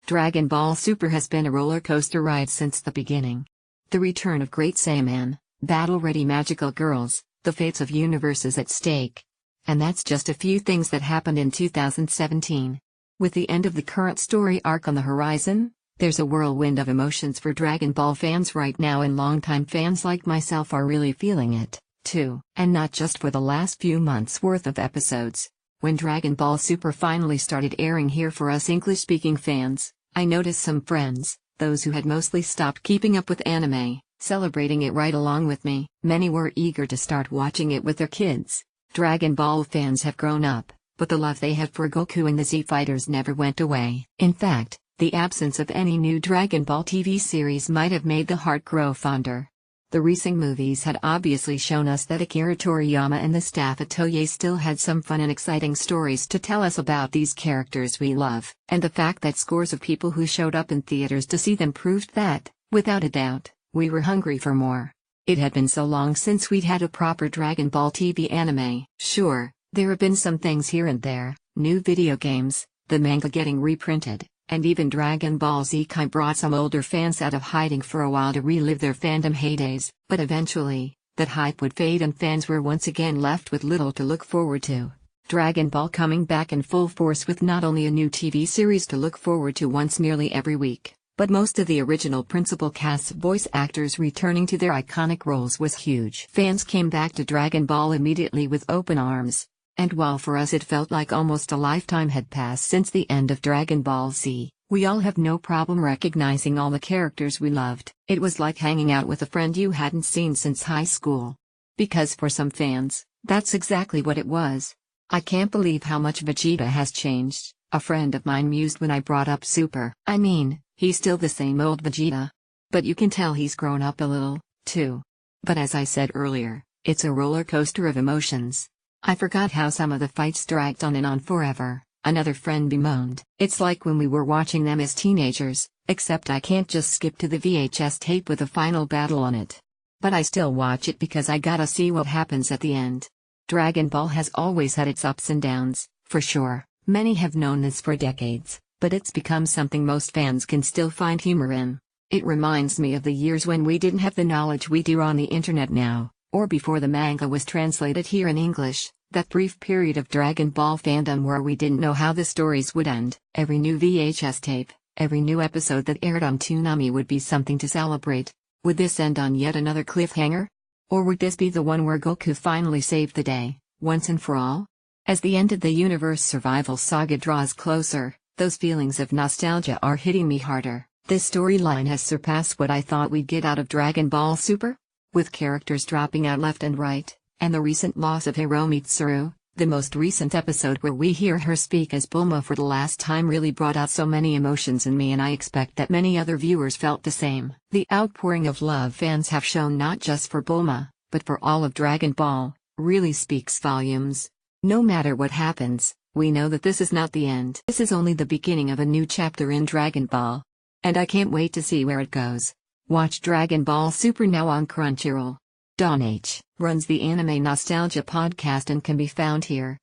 Dragon Ball Super has been a roller coaster ride since the beginning. The return of Great Saiyaman, battle-ready magical girls, the fates of universes at stake. And that's just a few things that happened in 2017. With the end of the current story arc on the horizon, there's a whirlwind of emotions for Dragon Ball fans right now, and longtime fans like myself are really feeling it, too. And not just for the last few months worth of episodes. When Dragon Ball Super finally started airing here for us English-speaking fans, I noticed some friends, those who had mostly stopped keeping up with anime, celebrating it right along with me. Many were eager to start watching it with their kids. Dragon Ball fans have grown up, but the love they had for Goku and the Z Fighters never went away. In fact, the absence of any new Dragon Ball TV series might have made the heart grow fonder. The recent movies had obviously shown us that Akira Toriyama and the staff at Toei still had some fun and exciting stories to tell us about these characters we love. And the fact that scores of people who showed up in theaters to see them proved that, without a doubt, we were hungry for more. It had been so long since we'd had a proper Dragon Ball TV anime. Sure, there have been some things here and there, new video games, the manga getting reprinted, and even Dragon Ball Z Kai brought some older fans out of hiding for a while to relive their fandom heydays, but eventually, that hype would fade and fans were once again left with little to look forward to. Dragon Ball coming back in full force with not only a new TV series to look forward to once nearly every week, but most of the original principal cast's voice actors returning to their iconic roles was huge. Fans came back to Dragon Ball immediately with open arms. And while for us it felt like almost a lifetime had passed since the end of Dragon Ball Z, we all have no problem recognizing all the characters we loved. It was like hanging out with a friend you hadn't seen since high school. Because for some fans, that's exactly what it was. I can't believe how much Vegeta has changed, a friend of mine mused when I brought up Super. I mean, he's still the same old Vegeta. But you can tell he's grown up a little, too. But as I said earlier, it's a roller coaster of emotions. I forgot how some of the fights dragged on and on forever, another friend bemoaned. It's like when we were watching them as teenagers, except I can't just skip to the VHS tape with a final battle on it. But I still watch it because I gotta see what happens at the end. Dragon Ball has always had its ups and downs, for sure. Many have known this for decades, but it's become something most fans can still find humor in. It reminds me of the years when we didn't have the knowledge we do on the internet now, or before the manga was translated here in English. That brief period of Dragon Ball fandom where we didn't know how the stories would end. Every new VHS tape, every new episode that aired on Toonami would be something to celebrate. Would this end on yet another cliffhanger? Or would this be the one where Goku finally saved the day, once and for all? As the end of the universe survival saga draws closer, those feelings of nostalgia are hitting me harder. This storyline has surpassed what I thought we'd get out of Dragon Ball Super. With characters dropping out left and right, and the recent loss of Hiromi Tsuru, the most recent episode where we hear her speak as Bulma for the last time really brought out so many emotions in me, and I expect that many other viewers felt the same. The outpouring of love fans have shown not just for Bulma, but for all of Dragon Ball, really speaks volumes. No matter what happens, we know that this is not the end. This is only the beginning of a new chapter in Dragon Ball. And I can't wait to see where it goes. Watch Dragon Ball Super now on Crunchyroll. Don H. runs the Anime Nostalgia podcast and can be found here.